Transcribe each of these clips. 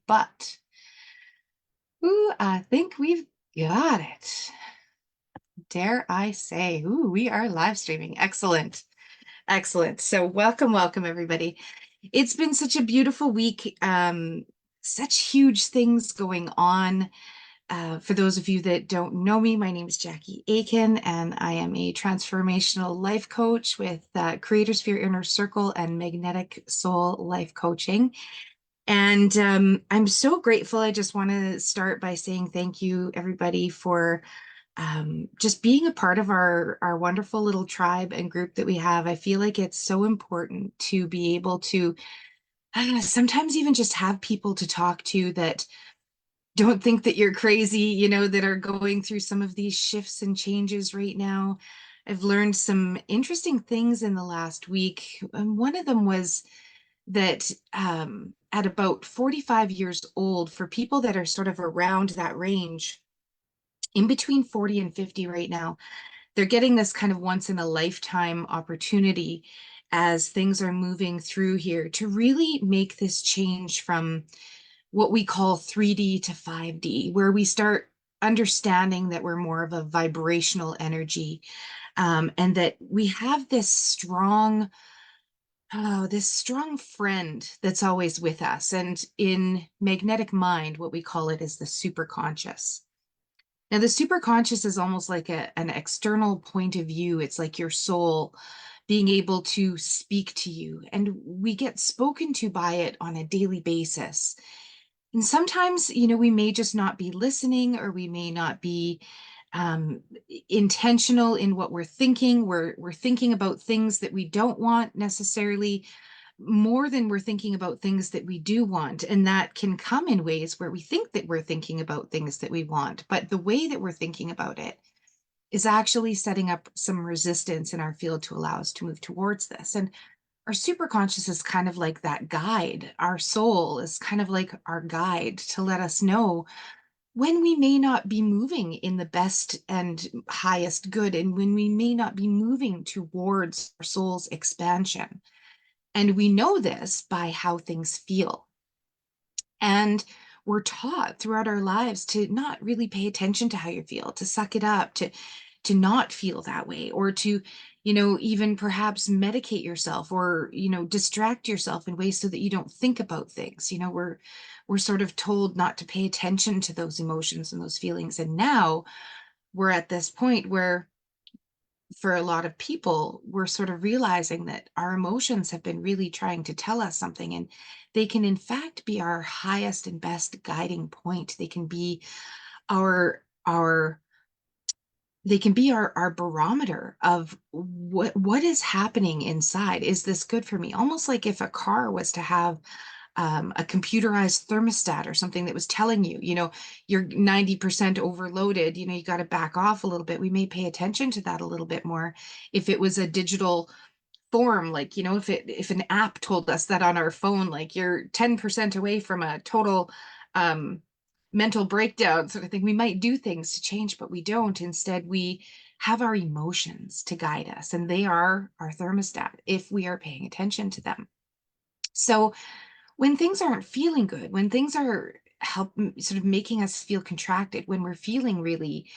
but I think we've got it. Dare I say, we are live streaming. Excellent. Excellent. So welcome, everybody. It's been such a beautiful week. Such huge things going on. For those of you that don't know me, my name is Jackie Aiken, and I am a transformational life coach with Creator Sphere Inner Circle and Magnetic Soul Life Coaching. And I'm so grateful. I just want to start by saying thank you, everybody, for just being a part of our wonderful little tribe and group that we have. I feel like it's so important to be able to sometimes even just have people to talk to that don't think that you're crazy, that are going through some of these shifts and changes right now. I've learned some interesting things in the last week. And one of them was that at about 45 years old, for people that are sort of around that range, in between 40 and 50 right now, they're getting this kind of once in a lifetime opportunity as things are moving through here to really make this change from what we call 3D to 5D, where we start understanding that we're more of a vibrational energy, and that we have this strong friend that's always with us. And in magnetic mind, what we call it is the superconscious. Now, the superconscious is almost like an external point of view. It's like your soul being able to speak to you, and we get spoken to by it on a daily basis. And sometimes, we may just not be listening, or we may not be um, intentional in what we're thinking. We're thinking about things that we don't want necessarily more than we're thinking about things that we do want. And that can come in ways where we think that we're thinking about things that we want, but the way that we're thinking about it is actually setting up some resistance in our field to allow us to move towards this. And our superconscious is kind of like that guide. Our soul is kind of like our guide to let us know when we may not be moving in the best and highest good, and when we may not be moving towards our soul's expansion. And we know this by how things feel. And we're taught throughout our lives to not really pay attention to how you feel, to suck it up, to not feel that way, or to, even perhaps medicate yourself, or, distract yourself in ways so that you don't think about things. We're sort of told not to pay attention to those emotions and those feelings. And now we're at this point where for a lot of people, we're sort of realizing that our emotions have been really trying to tell us something, and they can, in fact, be our highest and best guiding point. They can be our our barometer of what is happening inside. Is this good for me? Almost like if a car was to have a computerized thermostat or something that was telling you, you're 90% overloaded, you got to back off a little bit. We may pay attention to that a little bit more. If it was a digital form, like, if an app told us that on our phone, like you're 10% away from a total um, mental breakdown sort of thing, we might do things to change, but we don't. Instead, we have our emotions to guide us, and they are our thermostat if we are paying attention to them. So when things aren't feeling good, when things are sort of making us feel contracted, when we're feeling really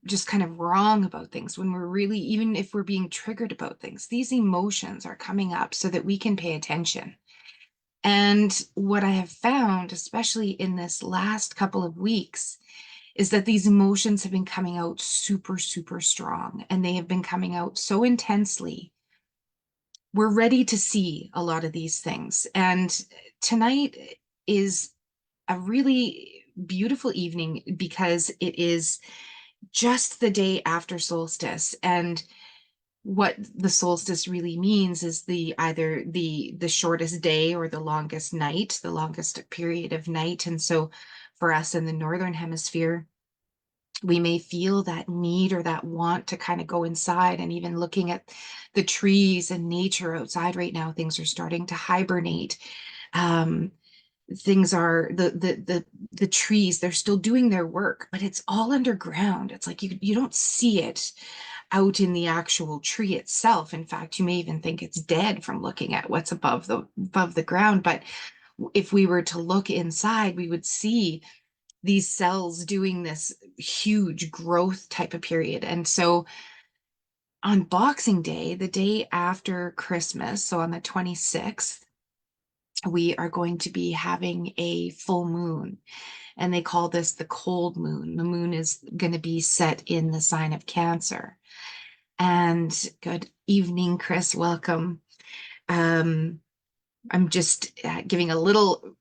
just kind of wrong about things, when we're really, even if we're being triggered about things, these emotions are coming up so that we can pay attention. And what I have found, especially in this last couple of weeks, is that these emotions have been coming out super, super strong, and they have been coming out so intensely. We're ready to see a lot of these things. And tonight is a really beautiful evening because it is just the day after solstice. And what the solstice really means is either the shortest day or the longest night, the longest period of night. And so for us in the northern hemisphere, we may feel that need or that want to kind of go inside. And even looking at the trees and nature outside right now, things are starting to hibernate. Um, things are the trees, they're still doing their work, but it's all underground. It's like you don't see it out in the actual tree itself. In fact, you may even think it's dead from looking at what's above the ground. But if we were to look inside, we would see these cells doing this huge growth type of period. And so on Boxing Day, the day after Christmas, so on the 26th, we are going to be having a full moon. And they call this the cold moon. The moon is going to be set in the sign of Cancer. And good evening, Chris. Welcome. Um, I'm just giving a little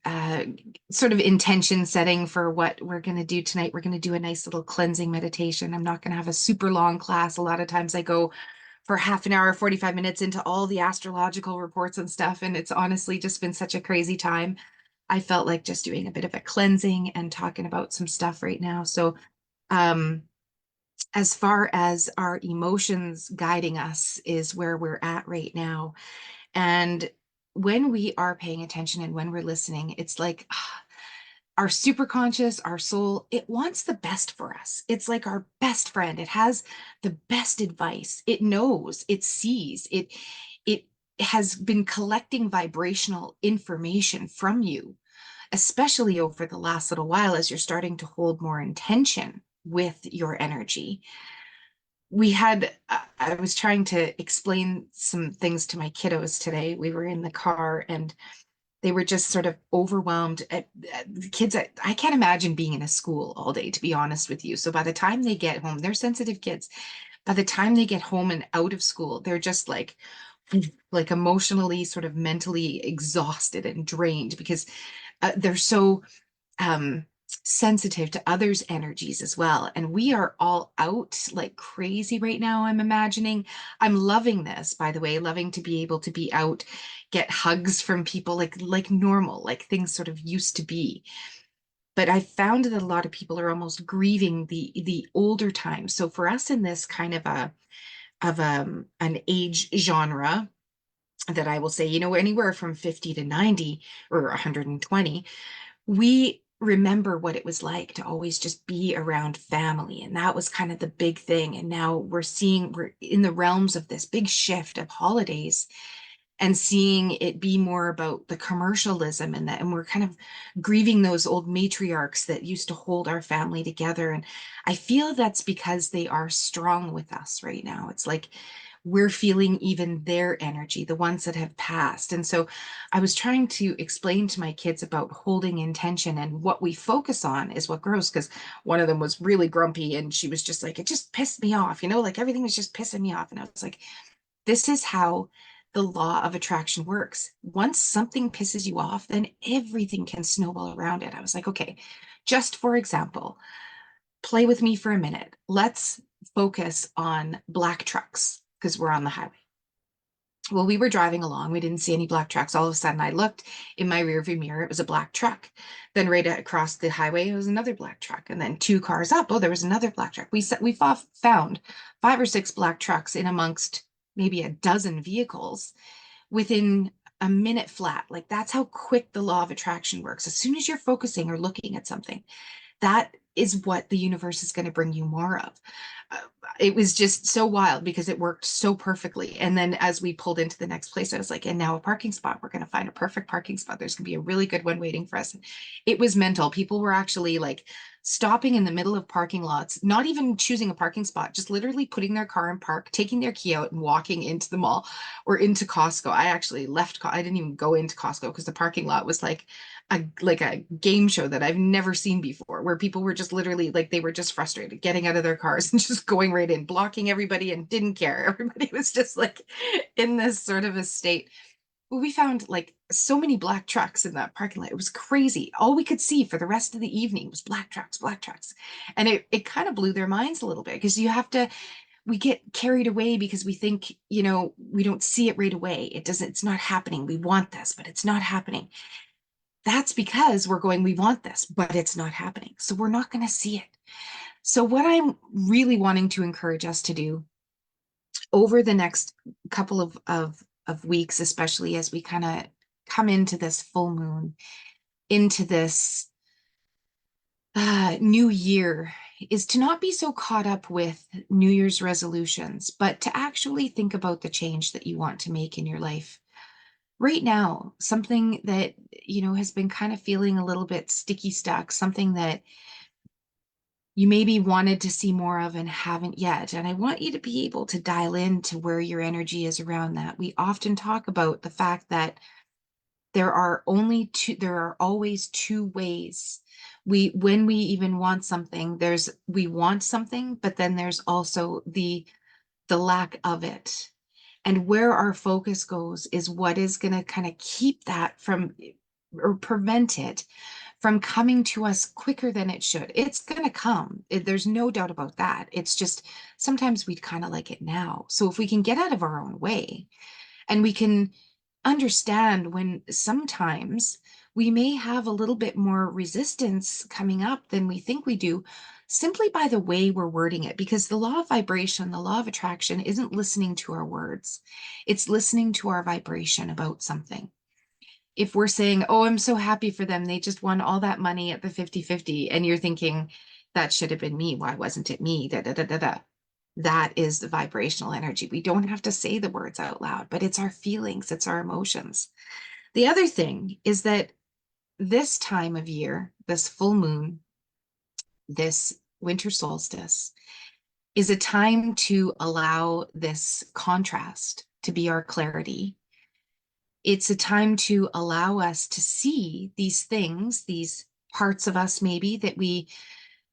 sort of intention setting for what we're going to do tonight. We're going to do a nice little cleansing meditation. I'm not going to have a super long class. A lot of times I go for half an hour, 45 minutes into all the astrological reports and stuff. And it's honestly just been such a crazy time. I felt like just doing a bit of a cleansing and talking about some stuff right now. So, um, as far as our emotions guiding us is where we're at right now. And when we are paying attention and when we're listening, it's like our superconscious, our soul, it wants the best for us. It's like our best friend. It has the best advice. It knows, it sees, it has been collecting vibrational information from you, especially over the last little while as you're starting to hold more intention with your energy. I was trying to explain some things to my kiddos today. We were in the car and they were just sort of overwhelmed. The kids, I can't imagine being in a school all day, to be honest with you. So by the time they get home, they're sensitive kids. By the time they get home and out of school, they're just like emotionally, sort of mentally exhausted and drained because they're so sensitive to others' energies as well. And we are all out like crazy right now, I'm imagining. I'm loving this, by the way, loving to be able to be out, get hugs from people like normal, like things sort of used to be. But I found that a lot of people are almost grieving the older times. So for us in this kind of a of an age genre that I will say, anywhere from 50 to 90 or 120, we remember what it was like to always just be around family. And that was kind of the big thing. And now we're in the realms of this big shift of holidays and seeing it be more about the commercialism and that. And we're kind of grieving those old matriarchs that used to hold our family together. And I feel that's because they are strong with us right now. It's like, we're feeling even their energy, the ones that have passed. And so I was trying to explain to my kids about holding intention and what we focus on is what grows. Because one of them was really grumpy and she was just like, it just pissed me off, like everything was just pissing me off. And I was like, this is how the law of attraction works. Once something pisses you off, then everything can snowball around it. I was like, okay, just for example, play with me for a minute. Let's focus on black trucks because we're on the highway. Well, we were driving along. We didn't see any black trucks. All of a sudden, I looked in my rearview mirror. It was a black truck. Then right across the highway, it was another black truck. And then two cars up, oh, there was another black truck. We found 5 or 6 black trucks in amongst maybe a dozen vehicles within a minute flat. Like that's how quick the law of attraction works. As soon as you're focusing or looking at something, that is what the universe is going to bring you more of. Uh, it was just so wild because it worked so perfectly. And then as we pulled into the next place, I was like, and now a parking spot. We're going to find a perfect parking spot. There's going to be a really good one waiting for us. It was mental. People were actually like stopping in the middle of parking lots, not even choosing a parking spot, just literally putting their car in park, taking their key out and walking into the mall or into Costco. I actually left, I didn't even go into Costco because the parking lot was like a game show that I've never seen before, where people were just literally like they were just frustrated getting out of their cars and just going right in, blocking everybody and didn't care. Everybody was just like in this sort of a state. But we found like so many black trucks in that parking lot. It was crazy. All we could see for the rest of the evening was black trucks, black trucks. And it kind of blew their minds a little bit because we get carried away because we think, we don't see it right away. It's not happening. We want this, but it's not happening. That's because we're going, we want this, but it's not happening. So we're not going to see it. So what I'm really wanting to encourage us to do over the next couple of weeks, especially as we kind of come into this full moon, into this new year, is to not be so caught up with New Year's resolutions, but to actually think about the change that you want to make in your life. right now, something that, has been kind of feeling a little bit sticky stuck, something that you maybe wanted to see more of and haven't yet. And I want you to be able to dial into where your energy is around that. We often talk about the fact that there are always two ways. When we even want something, we want something, but then there's also the lack of it. And where our focus goes is what is going to kind of keep that from or prevent it from coming to us quicker than it should. It's going to come. There's no doubt about that. It's just sometimes we'd kind of like it now. So if we can get out of our own way and we can understand when sometimes we may have a little bit more resistance coming up than we think we do, simply by the way we're wording it, because the law of vibration, the law of attraction isn't listening to our words, it's listening to our vibration about something. If we're saying, oh, I'm so happy for them, they just won all that money at the 50-50, and you're thinking, that should have been me, why wasn't it me? Da, da, da, da, da. That is the vibrational energy. We don't have to say the words out loud, but it's our feelings, it's our emotions. The other thing is that this time of year, this full moon, this winter solstice, is a time to allow this contrast to be our clarity. It's a time to allow us to see these things, these parts of us maybe that we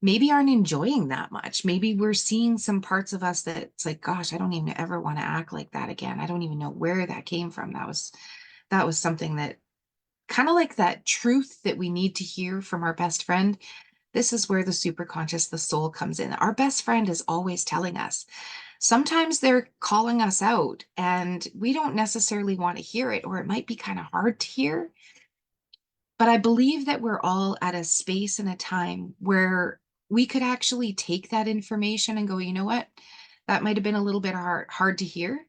maybe aren't enjoying that much. Maybe we're seeing some parts of us that it's like, gosh, I don't even ever want to act like that again. I don't even know where that came from. That was something that kind of like that truth that we need to hear from our best friend. This is where the superconscious, the soul comes in. Our best friend is always telling us. Sometimes they're calling us out and we don't necessarily want to hear it, or it might be kind of hard to hear. But I believe that we're all at a space and a time where we could actually take that information and go, you know what? That might have been a little bit hard to hear,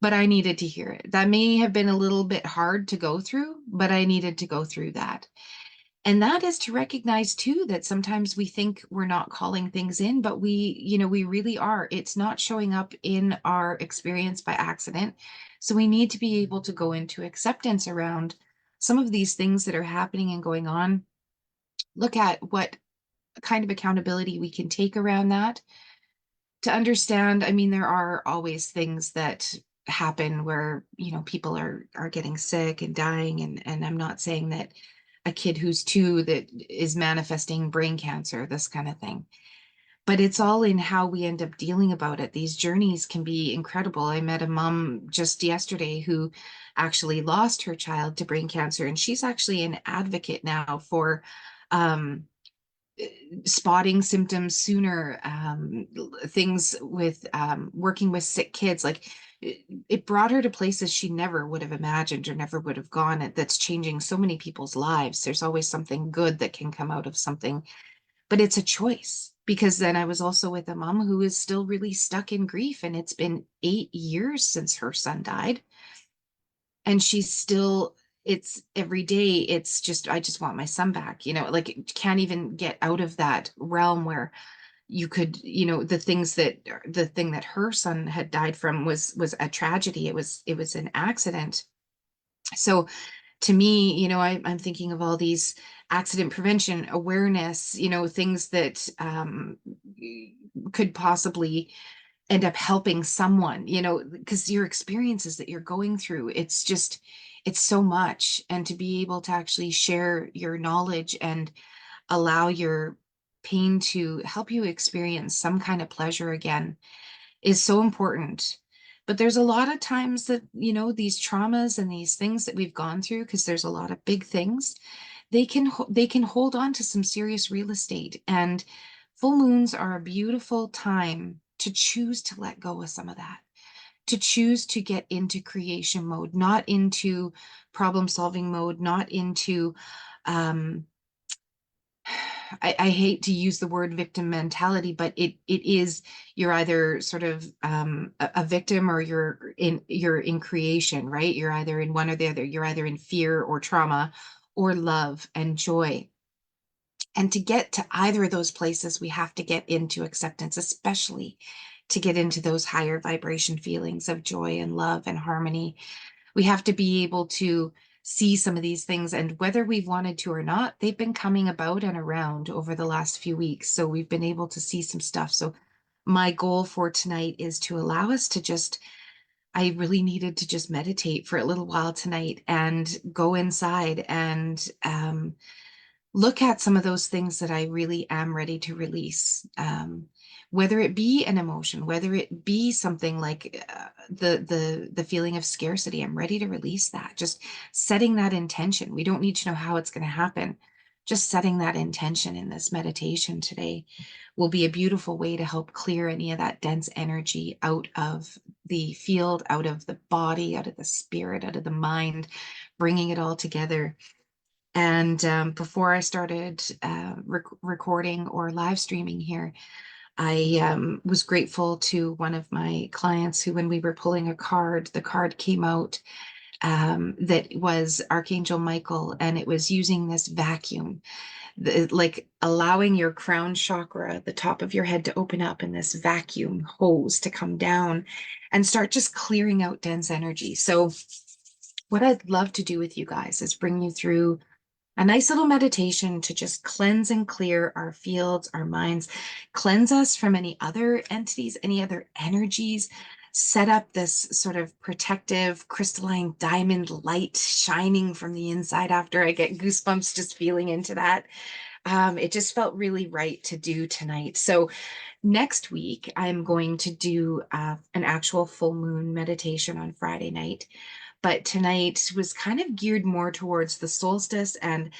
but I needed to hear it. That may have been a little bit hard to go through, but I needed to go through that. And that is to recognize too that sometimes we think we're not calling things in, but we really are. It's not showing up in our experience by accident. So we need to be able to go into acceptance around some of these things that are happening and going on. Look at what kind of accountability we can take around that to understand. I mean, there are always things that happen where, people are getting sick and dying, and I'm not saying that a kid who's 2 that is manifesting brain cancer, this kind of thing. But it's all in how we end up dealing about it. These journeys can be incredible. I met a mom just yesterday who actually lost her child to brain cancer, and she's actually an advocate now for um, spotting symptoms sooner, things with working with sick kids. Like it brought her to places she never would have imagined or never would have gone. That's changing so many people's lives. There's always something good that can come out of something, but it's a choice. Because then I was also with a mom who is still really stuck in grief, and it's been 8 years since her son died, and she's still, it's every day, it's just, I just want my son back, like can't even get out of that realm where you could, the thing that her son had died from was a tragedy. It was an accident. So to me, I'm thinking of all these accident prevention awareness, things that could possibly end up helping someone, because your experiences that you're going through, it's so much. And to be able to actually share your knowledge and allow your pain to help you experience some kind of pleasure again is so important. But there's a lot of times that, these traumas and these things that we've gone through, because there's a lot of big things, they can hold on to some serious real estate. And full moons are a beautiful time to choose to let go of some of that, to choose to get into creation mode, not into problem solving mode, not into um, I hate to use the word victim mentality, but it is, you're either sort of a victim, or you're in creation, right? You're either in one or the other. You're either in fear or trauma, or love and joy. And to get to either of those places, we have to get into acceptance, especially to get into those higher vibration feelings of joy and love and harmony. We have to be able to see some of these things, and whether we've wanted to or not, they've been coming about and around over the last few weeks. So we've been able to see some stuff. So my goal for tonight is to allow us to just, I really needed to just meditate for a little while tonight and go inside and look at some of those things that I really am ready to release. Whether it be an emotion, whether it be something like the feeling of scarcity, I'm ready to release that. Just setting that intention. We don't need to know how it's going to happen. Just setting that intention in this meditation today will be a beautiful way to help clear any of that dense energy out of the field, out of the body, out of the spirit, out of the mind, bringing it all together. And before I started recording or live streaming here, I was grateful to one of my clients who, when we were pulling a card, the card came out that was Archangel Michael, and it was using this vacuum, like allowing your crown chakra, the top of your head, to open up, and this vacuum hose to come down and start just clearing out dense energy. So, what I'd love to do with you guys is bring you through a nice little meditation to just cleanse and clear our fields, our minds, cleanse us from any other entities, any other energies, set up this sort of protective crystalline diamond light shining from the inside. After I get goosebumps just feeling into that. It just felt really right to do tonight. So next week, I'm going to do an actual full moon meditation on Friday night. But tonight was kind of geared more towards the solstice and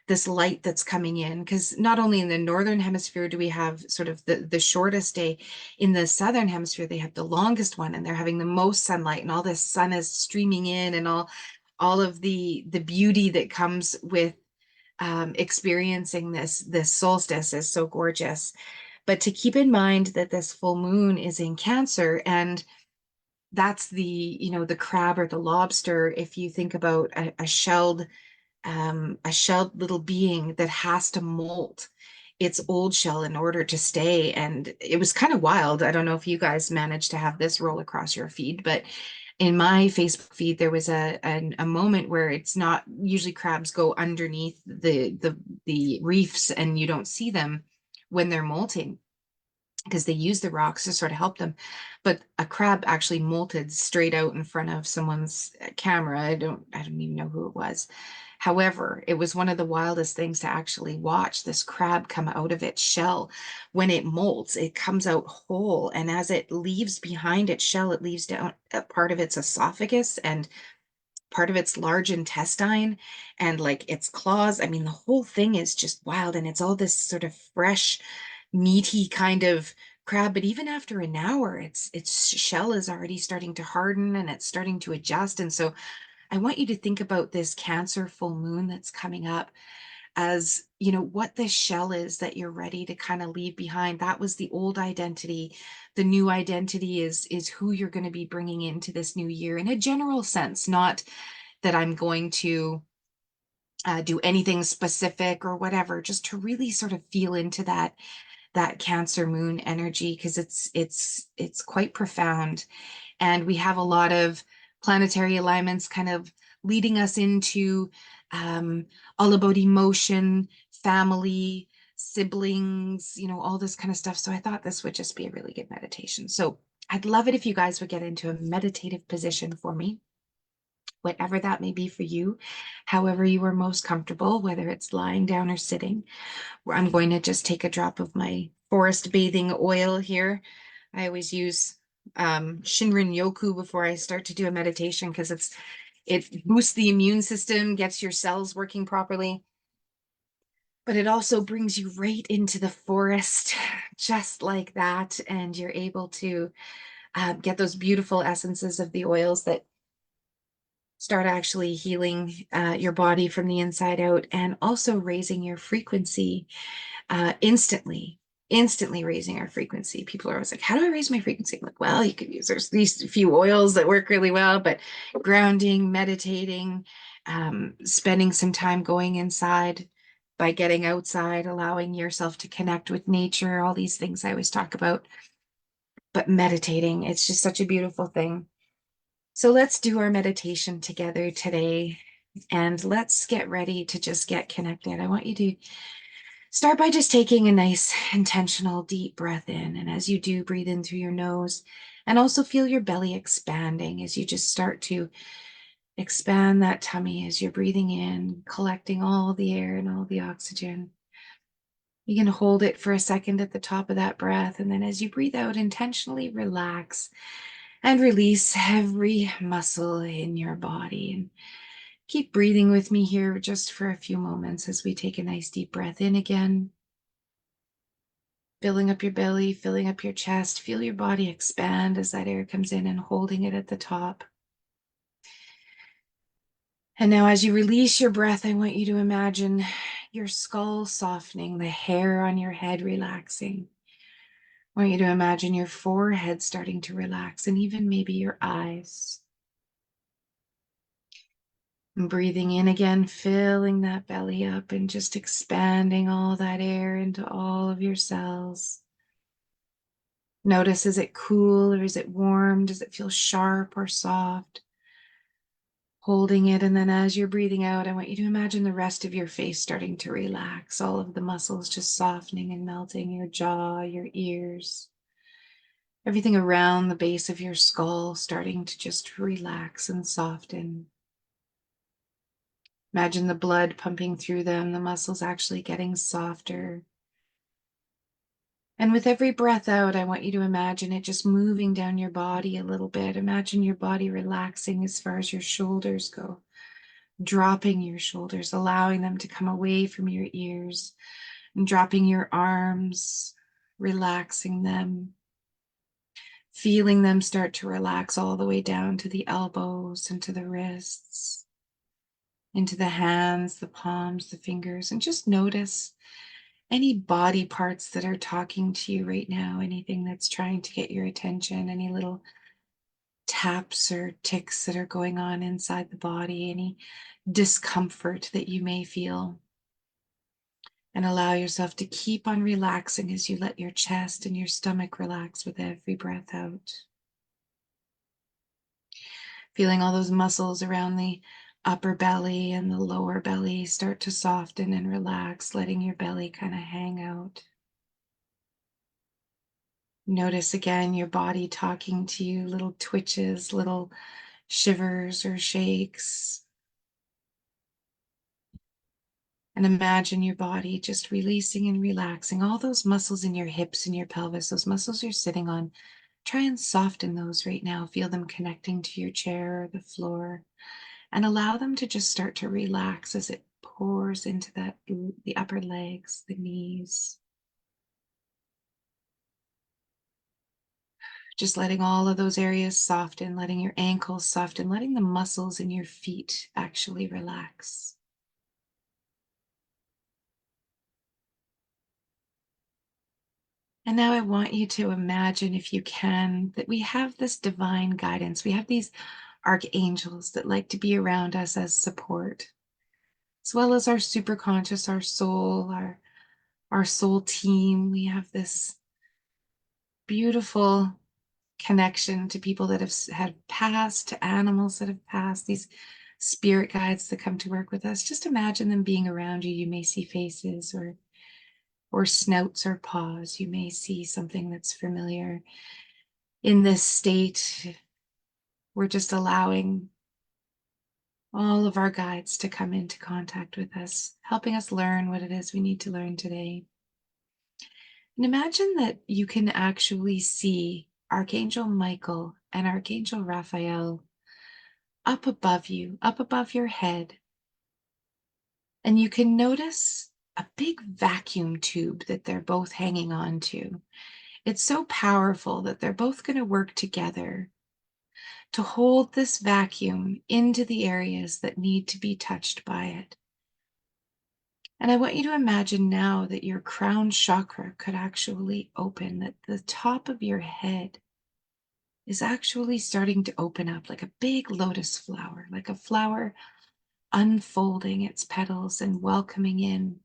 this light that's coming in. Because not only in the northern hemisphere do we have sort of the shortest day, in the southern hemisphere, they have the longest one, and they're having the most sunlight, and all this sun is streaming in, and all of the beauty that comes with experiencing this solstice is so gorgeous. But to keep in mind that this full moon is in Cancer, and that's the crab or the lobster. If you think about a shelled little being that has to molt its old shell in order to stay. And it was kind of wild. I don't know if you guys managed to have this roll across your feed, but in my Facebook feed, there was a moment where it's not usually crabs go underneath the reefs and you don't see them when they're molting because they use the rocks to sort of help them. But a crab actually molted straight out in front of someone's camera. I don't even know who it was. However, it was one of the wildest things to actually watch this crab come out of its shell. When it molts, it comes out whole. And as it leaves behind its shell, it leaves down a part of its esophagus and part of its large intestine and like its claws. I mean, the whole thing is just wild. And it's all this sort of fresh, meaty kind of crab. But even after an hour, its shell is already starting to harden and it's starting to adjust. And so I want you to think about this Cancer full moon that's coming up as, what this shell is that you're ready to kind of leave behind. That was the old identity. The new identity is who you're going to be bringing into this new year in a general sense, not that I'm going to do anything specific or whatever, just to really sort of feel into that Cancer moon energy, because it's quite profound. And we have a lot of planetary alignments kind of leading us into all about emotion, family, siblings, all this kind of stuff. So I thought this would just be a really good meditation. So I'd love it if you guys would get into a meditative position for me, whatever that may be for you, however you are most comfortable, whether it's lying down or sitting. Where I'm going to just take a drop of my forest bathing oil here. I always use Shinrin Yoku before I start to do a meditation because it boosts the immune system, gets your cells working properly, but it also brings you right into the forest just like that, and you're able to get those beautiful essences of the oils that start actually healing your body from the inside out, and also raising your frequency instantly raising our frequency. People are always like, how do I raise my frequency? I'm like, well, you could use, there's these few oils that work really well, but grounding, meditating, spending some time going inside by getting outside, allowing yourself to connect with nature, all these things I always talk about. But meditating, it's just such a beautiful thing. So let's do our meditation together today and let's get ready to just get connected. I want you to start by just taking a nice, intentional, deep breath in. And as you do, breathe in through your nose and also feel your belly expanding as you just start to expand that tummy as you're breathing in, collecting all the air and all the oxygen. You can hold it for a second at the top of that breath. And then as you breathe out, intentionally relax and release every muscle in your body. And keep breathing with me here just for a few moments as we take a nice deep breath in again. Filling up your belly, filling up your chest. Feel your body expand as that air comes in and holding it at the top. And now, as you release your breath, I want you to imagine your skull softening, the hair on your head relaxing. I want you to imagine your forehead starting to relax and even maybe your eyes. And breathing in again, filling that belly up and just expanding all that air into all of your cells. Notice, is it cool or is it warm? Does it feel sharp or soft? Holding it, and then as you're breathing out, I want you to imagine the rest of your face starting to relax, all of the muscles just softening and melting, your jaw, your ears, everything around the base of your skull starting to just relax and soften. Imagine the blood pumping through them, the muscles actually getting softer. And with every breath out, I want you to imagine it just moving down your body a little bit. Imagine your body relaxing as far as your shoulders go, dropping your shoulders, allowing them to come away from your ears, and dropping your arms, relaxing them, feeling them start to relax all the way down to the elbows and to the wrists, into the hands, the palms, the fingers, and just notice any body parts that are talking to you right now, anything that's trying to get your attention, any little taps or ticks that are going on inside the body, any discomfort that you may feel. And allow yourself to keep on relaxing as you let your chest and your stomach relax with every breath out. Feeling all those muscles around the upper belly and the lower belly start to soften and relax, letting your belly kind of hang out. Notice again your body talking to you, little twitches, little shivers or shakes. And imagine your body just releasing and relaxing all those muscles in your hips and your pelvis, those muscles you're sitting on. Try and soften those right now. Feel them connecting to your chair or the floor, and allow them to just start to relax as it pours into the upper legs, the knees. Just letting all of those areas soften, letting your ankles soften, letting the muscles in your feet actually relax. And now I want you to imagine, if you can, that we have this divine guidance. We have these archangels that like to be around us as support, as well as our superconscious, our soul, our soul team. We have this beautiful connection to people that have passed, to animals that have passed, these spirit guides that come to work with us. Just imagine them being around you. You may see faces or snouts or paws. You may see something that's familiar. In this state, we're just allowing all of our guides to come into contact with us, helping us learn what it is we need to learn today. And imagine that you can actually see Archangel Michael and Archangel Raphael up above you, up above your head. And you can notice a big vacuum tube that they're both hanging on to. It's so powerful that they're both going to work together to hold this vacuum into the areas that need to be touched by it. And I want you to imagine now that your crown chakra could actually open, that the top of your head is actually starting to open up like a big lotus flower, like a flower unfolding its petals and welcoming in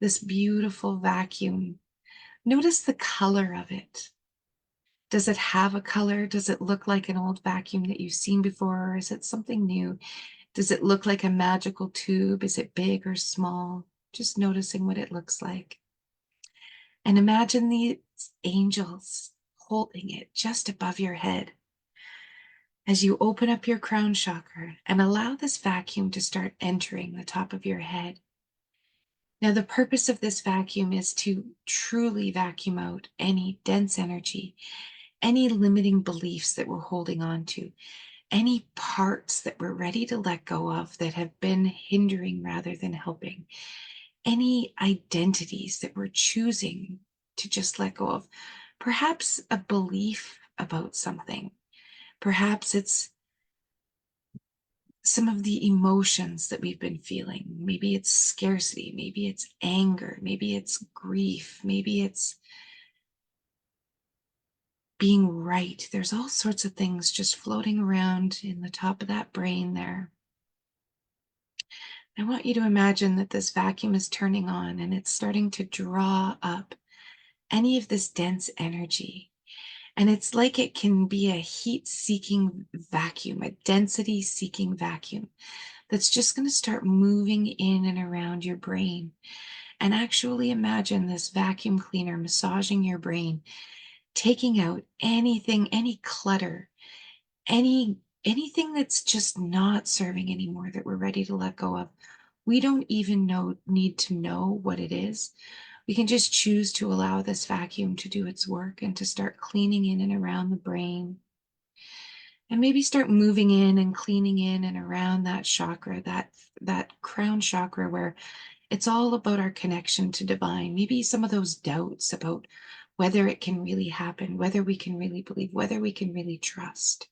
this beautiful vacuum. Notice the color of it. Does it have a color? Does it look like an old vacuum that you've seen before, or is it something new? Does it look like a magical tube? Is it big or small? Just noticing what it looks like. And imagine these angels holding it just above your head as you open up your crown chakra and allow this vacuum to start entering the top of your head. Now, the purpose of this vacuum is to truly vacuum out any dense energy, any limiting beliefs that we're holding on to, any parts that we're ready to let go of that have been hindering rather than helping, any identities that we're choosing to just let go of. Perhaps a belief about something. Perhaps it's some of the emotions that we've been feeling. Maybe it's scarcity, maybe it's anger, maybe it's grief, maybe it's being right. There's all sorts of things just floating around in the top of that brain there. I want you to imagine that this vacuum is turning on and it's starting to draw up any of this dense energy. And it's like it can be a heat seeking vacuum, a density seeking vacuum that's just going to start moving in and around your brain. And actually imagine this vacuum cleaner massaging your brain, taking out anything, any clutter, anything that's just not serving anymore that we're ready to let go of. We don't even need to know what it is. We can just choose to allow this vacuum to do its work and to start cleaning in and around the brain. And maybe start moving in and cleaning in and around that chakra, that crown chakra where it's all about our connection to divine. Maybe some of those doubts about whether it can really happen, whether we can really believe, whether we can really trust.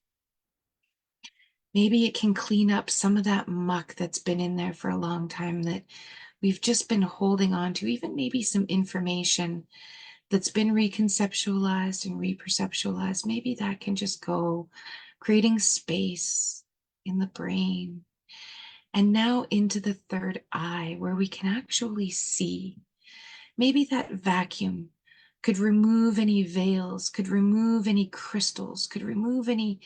Maybe it can clean up some of that muck that's been in there for a long time that we've just been holding on to, even maybe some information that's been reconceptualized and reperceptualized. Maybe that can just go, creating space in the brain. And now into the third eye, where we can actually see. Maybe that vacuum could remove any veils, could remove any crystals, could remove any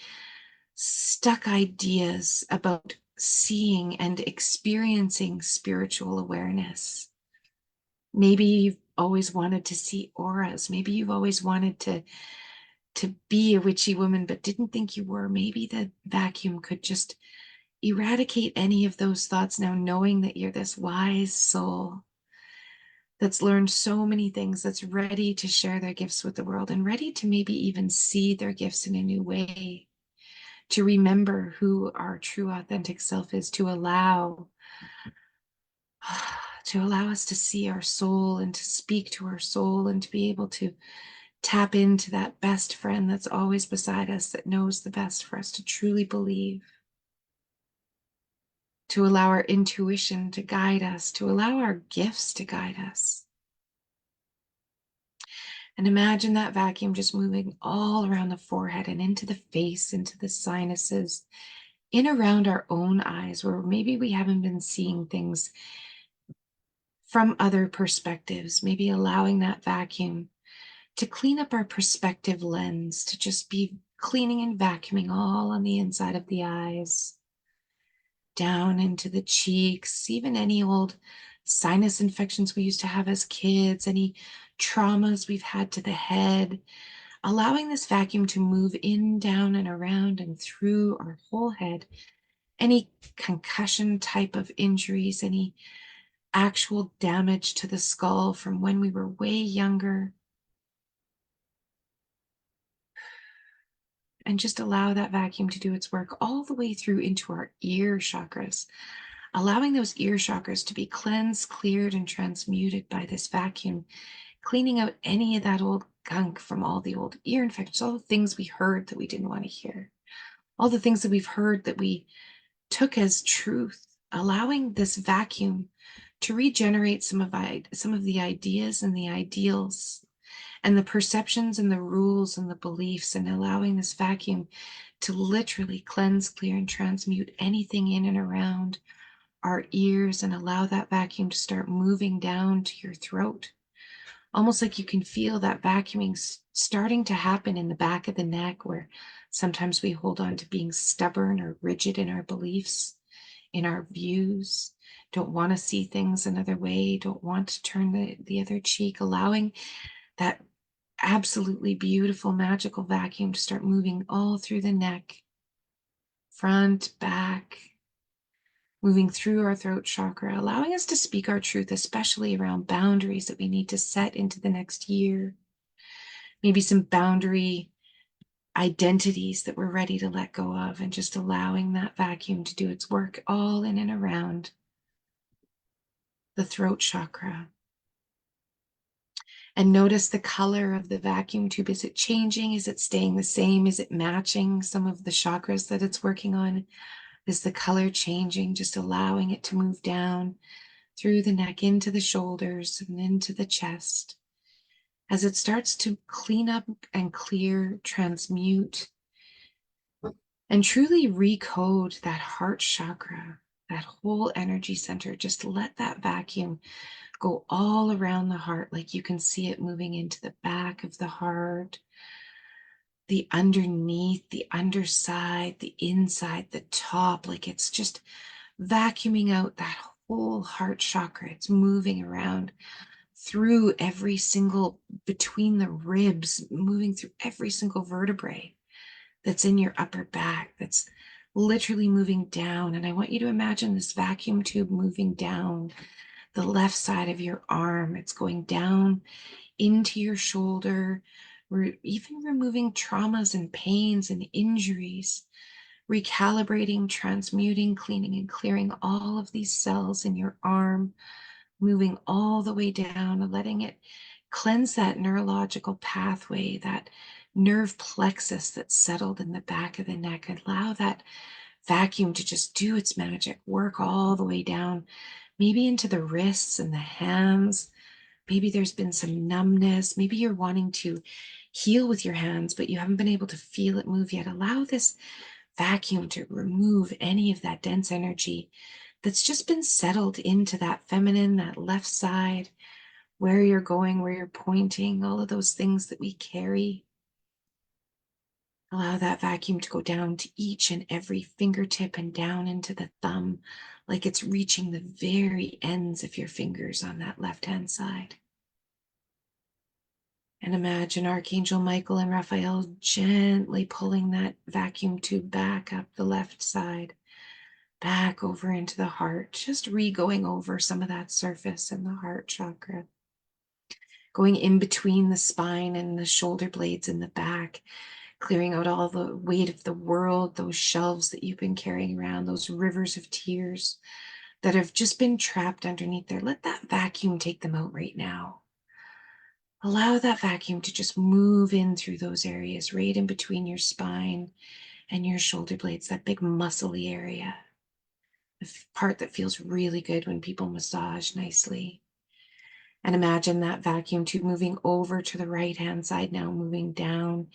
stuck ideas about seeing and experiencing spiritual awareness. Maybe you've always wanted to see auras. Maybe you've always wanted to be a witchy woman, but didn't think you were. Maybe the vacuum could just eradicate any of those thoughts now, knowing that you're this wise soul that's learned so many things, that's ready to share their gifts with the world and ready to maybe even see their gifts in a new way, to remember who our true authentic self is, to allow us to see our soul and to speak to our soul and to be able to tap into that best friend that's always beside us, that knows the best for us to truly believe, to allow our intuition to guide us, to allow our gifts to guide us. And imagine that vacuum just moving all around the forehead and into the face, into the sinuses, in around our own eyes, where maybe we haven't been seeing things from other perspectives, maybe allowing that vacuum to clean up our perspective lens, to just be cleaning and vacuuming all on the inside of the eyes, down into the cheeks, even any old sinus infections we used to have as kids, any traumas we've had to the head, allowing this vacuum to move in, down, and around and through our whole head. Any concussion type of injuries, any actual damage to the skull from when we were way younger. And just allow that vacuum to do its work all the way through into our ear chakras, allowing those ear chakras to be cleansed, cleared, and transmuted by this vacuum, cleaning out any of that old gunk from all the old ear infections, all the things we heard that we didn't want to hear, all the things that we've heard that we took as truth, allowing this vacuum to regenerate some of the ideas and the ideals and the perceptions and the rules and the beliefs, and allowing this vacuum to literally cleanse, clear, and transmute anything in and around our ears, and allow that vacuum to start moving down to your throat, Almost like you can feel that vacuuming starting to happen in the back of the neck, where sometimes we hold on to being stubborn or rigid in our beliefs, in our views, don't want to see things another way, don't want to turn the other cheek, allowing that absolutely beautiful, magical vacuum to start moving all through the neck, front, back, moving through our throat chakra, allowing us to speak our truth, especially around boundaries that we need to set into the next year. Maybe some boundary identities that we're ready to let go of, and just allowing that vacuum to do its work all in and around the throat chakra. And notice the color of the vacuum tube. Is it changing? Is it staying the same? Is it matching some of the chakras that it's working on? Is the color changing? Just allowing it to move down through the neck, into the shoulders, and into the chest. As it starts to clean up and clear, transmute, and truly recode that heart chakra, that whole energy center. Just let that vacuum go all around the heart, like you can see it moving into the back of the heart, the underneath, the underside, the inside, the top, like it's just vacuuming out that whole heart chakra. It's moving around through every single, between the ribs, moving through every single vertebrae that's in your upper back, that's literally moving down. And I want you to imagine this vacuum tube moving down the left side of your arm. It's going down into your shoulder. We're even removing traumas and pains and injuries, recalibrating, transmuting, cleaning, and clearing all of these cells in your arm, moving all the way down and letting it cleanse that neurological pathway, that nerve plexus that's settled in the back of the neck. Allow that vacuum to just do its magic work all the way down, maybe into the wrists and the hands. Maybe there's been some numbness. Maybe you're wanting to heal with your hands, but you haven't been able to feel it move yet. Allow this vacuum to remove any of that dense energy that's just been settled into that feminine, that left side, where you're going, where you're pointing, all of those things that we carry. Allow that vacuum to go down to each and every fingertip and down into the thumb, like it's reaching the very ends of your fingers on that left-hand side. And imagine Archangel Michael and Raphael gently pulling that vacuum tube back up the left side, back over into the heart, just re-going over some of that surface in the heart chakra, going in between the spine and the shoulder blades in the back, clearing out all the weight of the world, those shelves that you've been carrying around, those rivers of tears that have just been trapped underneath there. Let that vacuum take them out right now. Allow that vacuum to just move in through those areas, right in between your spine and your shoulder blades, that big muscly area, the part that feels really good when people massage nicely. And imagine that vacuum tube moving over to the right-hand side now, moving down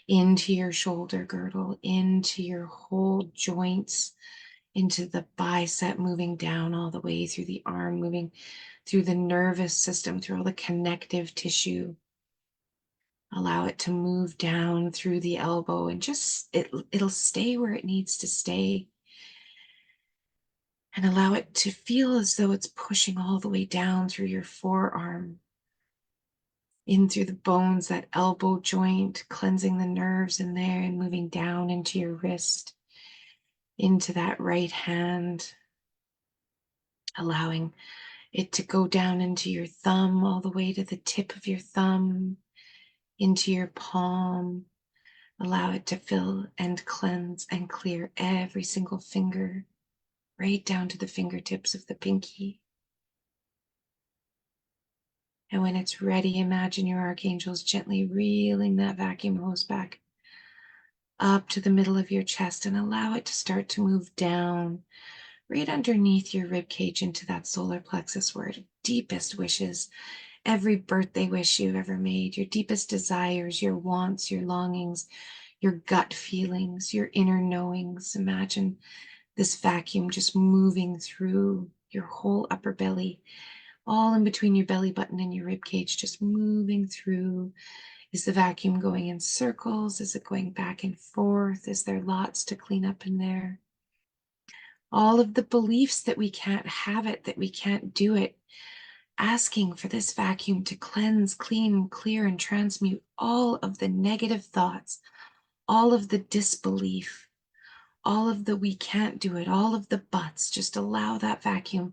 into your shoulder girdle, into your whole joints, into the bicep, moving down all the way through the arm, moving through the nervous system, through all the connective tissue. Allow it to move down through the elbow, and just it'll stay where it needs to stay. And allow it to feel as though it's pushing all the way down through your forearm, in through the bones, that elbow joint, cleansing the nerves in there, and moving down into your wrist, into that right hand, allowing it to go down into your thumb, all the way to the tip of your thumb, into your palm. Allow it to fill and cleanse and clear every single finger, right down to the fingertips of the pinky. And when it's ready, imagine your archangels gently reeling that vacuum hose back up to the middle of your chest, and allow it to start to move down right underneath your rib cage into that solar plexus, where your deepest wishes, every birthday wish you've ever made, your deepest desires, your wants, your longings, your gut feelings, your inner knowings. Imagine this vacuum just moving through your whole upper belly, all in between your belly button and your rib cage, just moving through. Is the vacuum going in circles? Is it going back and forth? Is there lots to clean up in there? All of the beliefs that we can't have it, that we can't do it, asking for this vacuum to cleanse, clean, clear, and transmute all of the negative thoughts, all of the disbelief, all of the we can't do it, all of the buts. Just allow that vacuum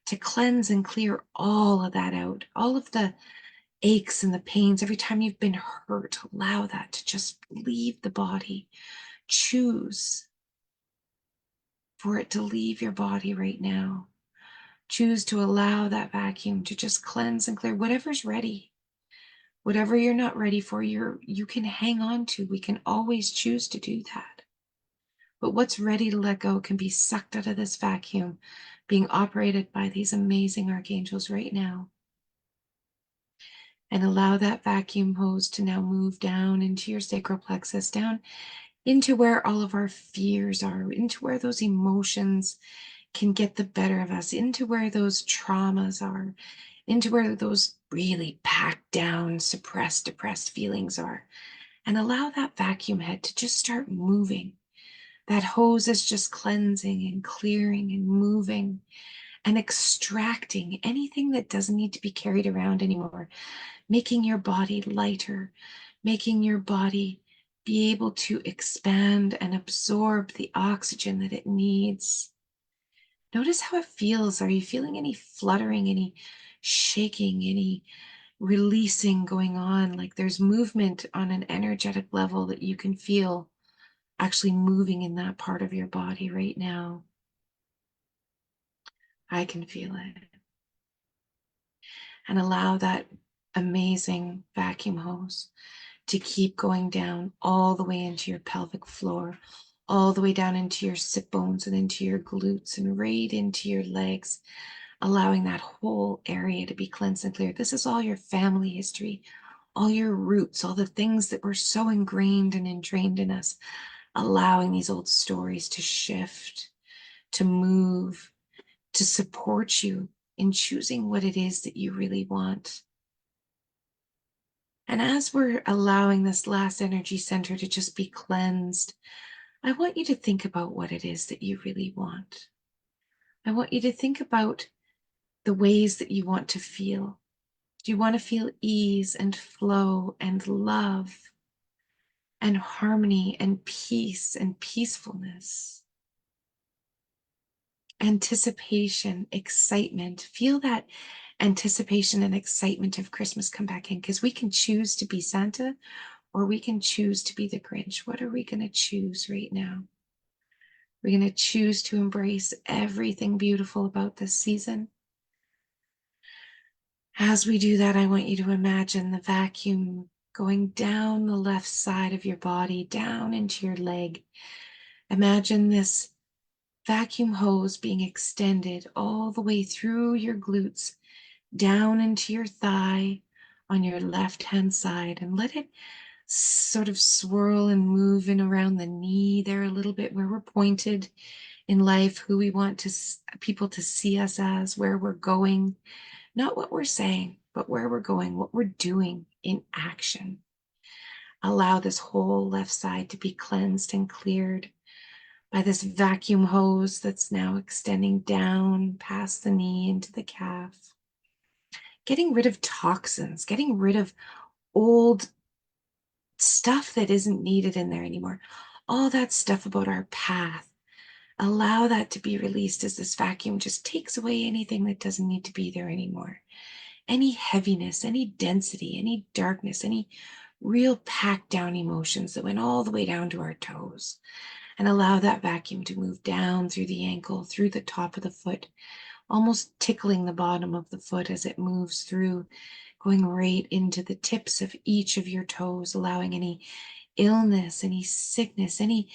to cleanse and clear all of that out, all of the aches and the pains. Every time you've been hurt, allow that to just leave the body. Choose for it to leave your body right now. Choose to allow that vacuum to just cleanse and clear whatever's ready. Whatever you're not ready for, you can hang on to. We can always choose to do that. But what's ready to let go can be sucked out of this vacuum, being operated by these amazing archangels right now. And allow that vacuum hose to now move down into your sacral plexus, down into where all of our fears are, into where those emotions can get the better of us, into where those traumas are, into where those really packed down, suppressed, depressed feelings are. And allow that vacuum head to just start moving. That hose is just cleansing and clearing and moving and extracting anything that doesn't need to be carried around anymore, making your body lighter, making your body be able to expand and absorb the oxygen that it needs. Notice how it feels. Are you feeling any fluttering, any shaking, any releasing going on? Like there's movement on an energetic level that you can feel actually moving in that part of your body right now. I can feel it. And allow that amazing vacuum hose to keep going down all the way into your pelvic floor, all the way down into your sit bones and into your glutes and right into your legs, allowing that whole area to be cleansed and cleared. This is all your family history, all your roots, all the things that were so ingrained and entrained in us, allowing these old stories to shift, to move, to support you in choosing what it is that you really want. And as we're allowing this last energy center to just be cleansed, I want you to think about what it is that you really want. I want you to think about the ways that you want to feel. Do you want to feel ease and flow and love and harmony and peace and peacefulness? Anticipation, excitement. Feel that anticipation and excitement of Christmas come back in, because we can choose to be Santa or we can choose to be the Grinch. What are we going to choose right now? We're going to choose to embrace everything beautiful about this season. As we do that, I want you to imagine the vacuum going down the left side of your body, down into your leg. Imagine this vacuum hose being extended all the way through your glutes, down into your thigh on your left-hand side, and let it sort of swirl and move in around the knee there a little bit, where we're pointed in life, who we want to people to see us as, where we're going. Not what we're saying, but where we're going, what we're doing in action. Allow this whole left side to be cleansed and cleared by this vacuum hose that's now extending down past the knee into the calf. Getting rid of toxins, getting rid of old stuff that isn't needed in there anymore. All that stuff about our path. Allow that to be released as this vacuum just takes away anything that doesn't need to be there anymore. Any heaviness, any density, any darkness, any real packed down emotions that went all the way down to our toes. And allow that vacuum to move down through the ankle, through the top of the foot, almost tickling the bottom of the foot as it moves through, going right into the tips of each of your toes, allowing any illness, any sickness, any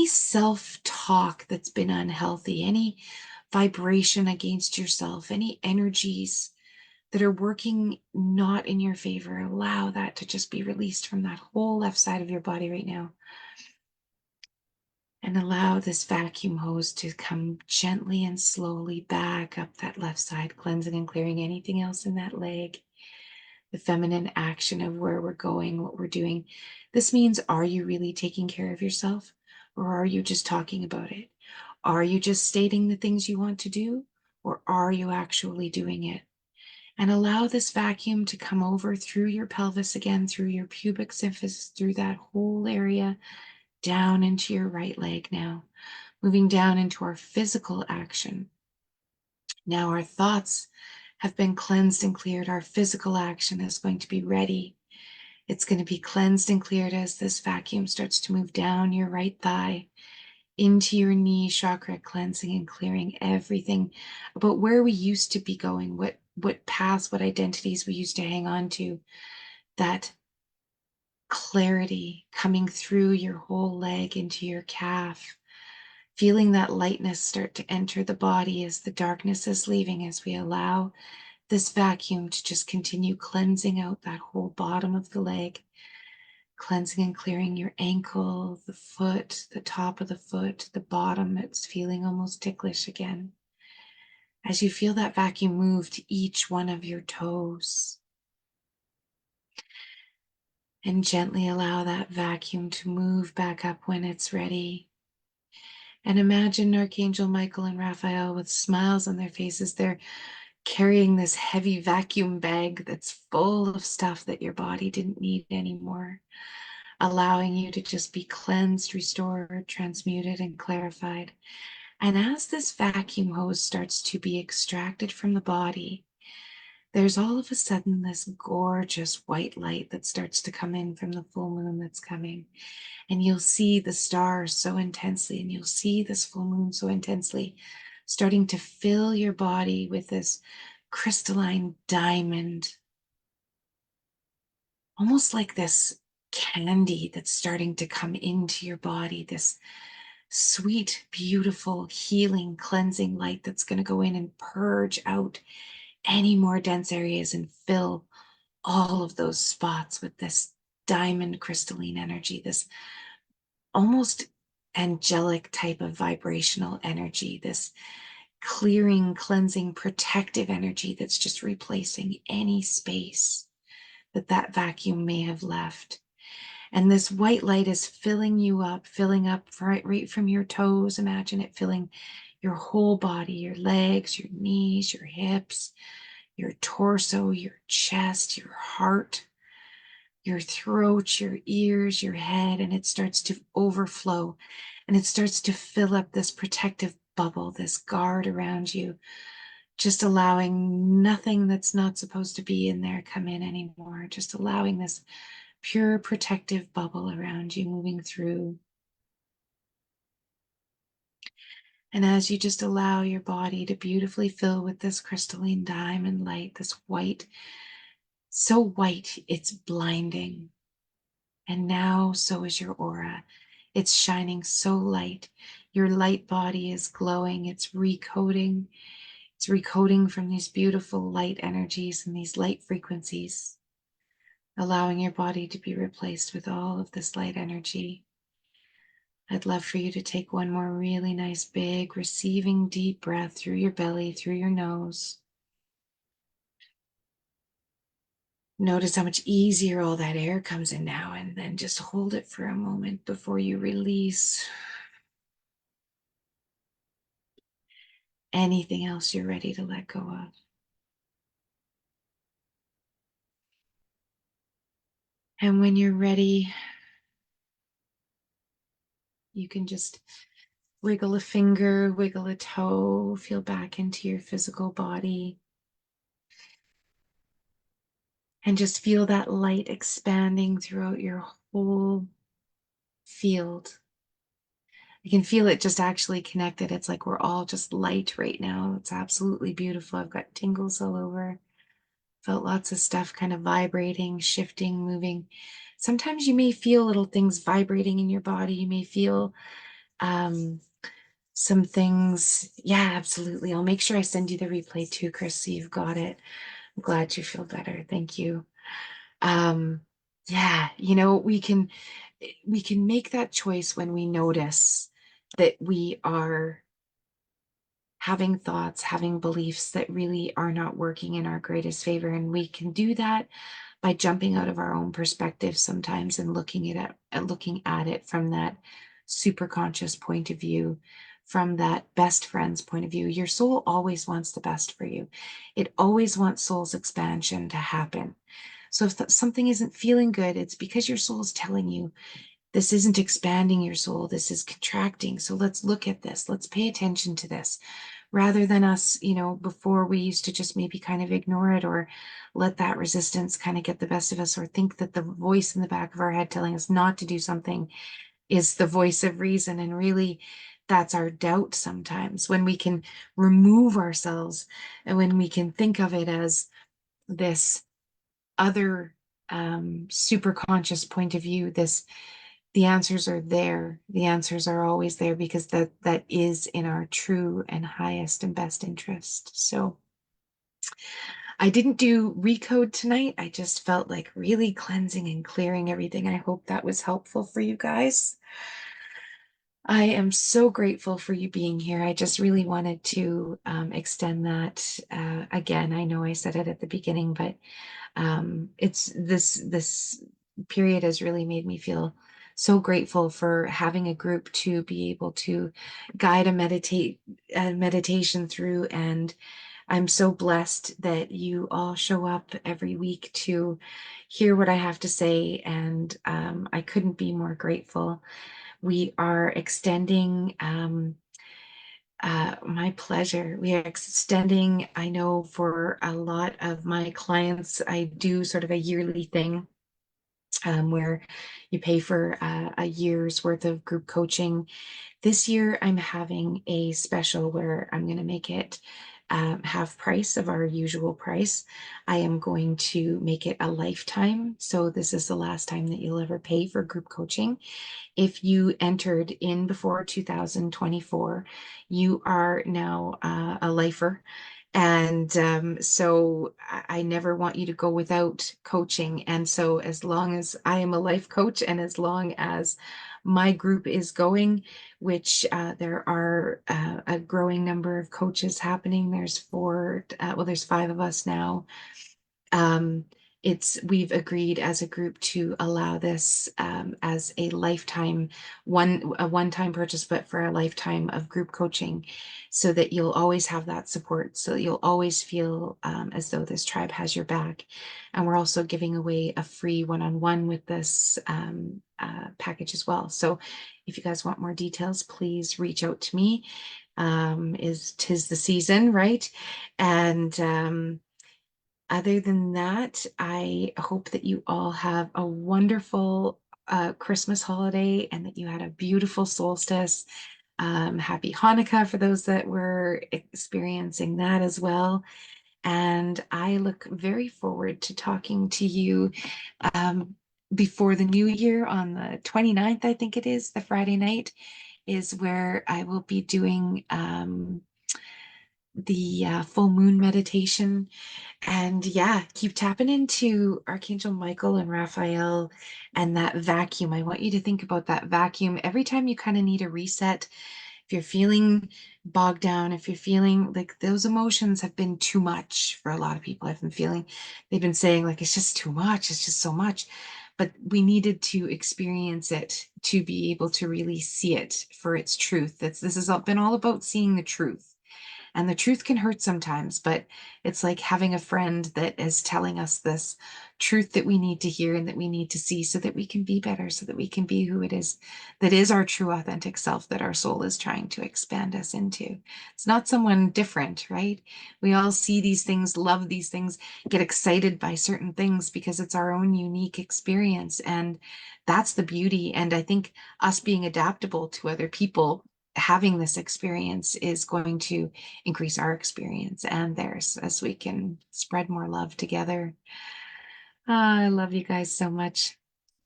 self-talk that's been unhealthy, any vibration against yourself, any energies that are working not in your favor. Allow that to just be released from that whole left side of your body right now. And allow this vacuum hose to come gently and slowly back up that left side, cleansing and clearing anything else in that leg. The feminine action of where we're going, what we're doing. This means, are you really taking care of yourself, or are you just talking about it? Are you just stating the things you want to do, or are you actually doing it? And allow this vacuum to come over through your pelvis again, through your pubic symphysis, through that whole area, down into your right leg now, moving down into our physical action. Now our thoughts have been cleansed and cleared. Our physical action is going to be ready. It's going to be cleansed and cleared as this vacuum starts to move down your right thigh into your knee chakra, cleansing and clearing everything about where we used to be going, what paths, what identities we used to hang on to. That clarity coming through your whole leg into your calf, feeling that lightness start to enter the body as the darkness is leaving, as we allow this vacuum to just continue cleansing out that whole bottom of the leg, cleansing and clearing your ankle, the foot, the top of the foot, the bottom. It's feeling almost ticklish again. As you feel that vacuum move to each one of your toes, and gently allow that vacuum to move back up when it's ready. And imagine Archangel Michael and Raphael with smiles on their faces. They're carrying this heavy vacuum bag that's full of stuff that your body didn't need anymore, allowing you to just be cleansed, restored, transmuted, and clarified. And as this vacuum hose starts to be extracted from the body, there's all of a sudden this gorgeous white light that starts to come in from the full moon that's coming. And you'll see the stars so intensely, and you'll see this full moon so intensely, starting to fill your body with this crystalline diamond, almost like this candy that's starting to come into your body, this sweet, beautiful, healing, cleansing light that's going to go in and purge out any more dense areas and fill all of those spots with this diamond crystalline energy, this almost angelic type of vibrational energy, this clearing, cleansing, protective energy that's just replacing any space that vacuum may have left. And this white light is filling you up, filling up right from your toes. Imagine it filling your whole body, your legs, your knees, your hips, your torso, your chest, your heart, your throat, your ears, your head, and it starts to overflow, and it starts to fill up this protective bubble, this guard around you, just allowing nothing that's not supposed to be in there come in anymore, just allowing this pure protective bubble around you moving through. And as you just allow your body to beautifully fill with this crystalline diamond light, this white, so white it's blinding. And now so is your aura. It's shining so light. Your light body is glowing. It's recoding. It's recoding from these beautiful light energies and these light frequencies, allowing your body to be replaced with all of this light energy. I'd love for you to take one more really nice, big, receiving deep breath through your belly, through your nose. Notice how much easier all that air comes in now, and then just hold it for a moment before you release anything else you're ready to let go of. And when you're ready, you can just wiggle a finger, wiggle a toe, feel back into your physical body, and just feel that light expanding throughout your whole field. You can feel it just actually connected. It's like we're all just light right now. It's absolutely beautiful. I've got tingles all over. Felt lots of stuff kind of vibrating, shifting, moving. Sometimes you may feel little things vibrating in your body. You may feel some things. Yeah, absolutely. I'll make sure I send you the replay too, Chris, so you've got it. I'm glad you feel better. Thank you. Yeah, we can make that choice when we notice that we are having thoughts, having beliefs that really are not working in our greatest favor. And we can do that by jumping out of our own perspective sometimes and looking at it from that super conscious point of view, from that best friend's point of view. Your soul always wants the best for you. It always wants soul's expansion to happen. So if something isn't feeling good, it's because your soul is telling you this isn't expanding your soul, this is contracting. So let's look at this. Let's pay attention to this rather than us, before we used to just maybe kind of ignore it or let that resistance kind of get the best of us, or think that the voice in the back of our head telling us not to do something is the voice of reason. And really, that's our doubt sometimes. When we can remove ourselves and when we can think of it as this other super conscious point of view, the answers are there. The answers are always there because that is in our true and highest and best interest. So I didn't do recode tonight. I just felt like really cleansing and clearing everything. I hope that was helpful for you guys. I am so grateful for you being here. I just really wanted to extend that again. I know I said it at the beginning, but it's this period has really made me feel so grateful for having a group to be able to guide a meditation through. And I'm so blessed that you all show up every week to hear what I have to say, and I couldn't be more grateful. We are extending my pleasure. We are extending, I know for a lot of my clients, I do sort of a yearly thing where you pay for a year's worth of group coaching. This year, I'm having a special where I'm going to make it half price of our usual price. I am going to make it a lifetime. So this is the last time that you'll ever pay for group coaching. If you entered in before 2024, you are now a lifer. And so I never want you to go without coaching. And so, as long as I am a life coach and as long as my group is going, which there are a growing number of coaches happening, there's 5 of us now. um, we've agreed as a group to allow this as a one-time purchase, but for a lifetime of group coaching, so that you'll always have that support, so you'll always feel as though this tribe has your back. And we're also giving away a free one-on-one with this package as well. So if you guys want more details, please reach out to me. Tis the season, right? And other than that, I hope that you all have a wonderful Christmas holiday and that you had a beautiful solstice. Happy Hanukkah for those that were experiencing that as well. And I look very forward to talking to you um, before the new year on the 29th, I think it is, the Friday night, is where I will be doing the full moon meditation. And yeah, keep tapping into Archangel Michael and Raphael and that vacuum. I want you to think about that vacuum every time you kind of need a reset. If you're feeling bogged down, if you're feeling like those emotions have been too much for a lot of people, they've been saying like, it's just too much, it's just so much. But we needed to experience it to be able to really see it for its truth. This has been all about seeing the truth. And the truth can hurt sometimes, but it's like having a friend that is telling us this truth that we need to hear and that we need to see so that we can be better, so that we can be who it is that is our true authentic self that our soul is trying to expand us into. It's not someone different, right? We all see these things, love these things, get excited by certain things because it's our own unique experience. And that's the beauty. And I think us being adaptable to other people having this experience is going to increase our experience and theirs as we can spread more love together. I love you guys so much.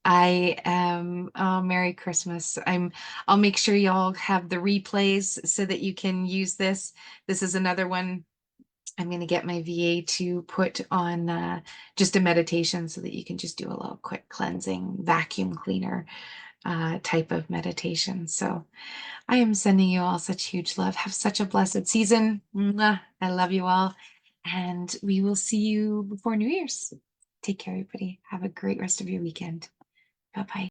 I am, oh, Merry Christmas. I'll make sure y'all have the replays so that you can use this. This is another one. I'm going to get my VA to put on just a meditation so that you can just do a little quick cleansing vacuum cleaner type of meditation. So I am sending you all such huge love. Have such a blessed season. Mwah. I love you all. And we will see you before New Year's. Take care, everybody. Have a great rest of your weekend. Bye bye.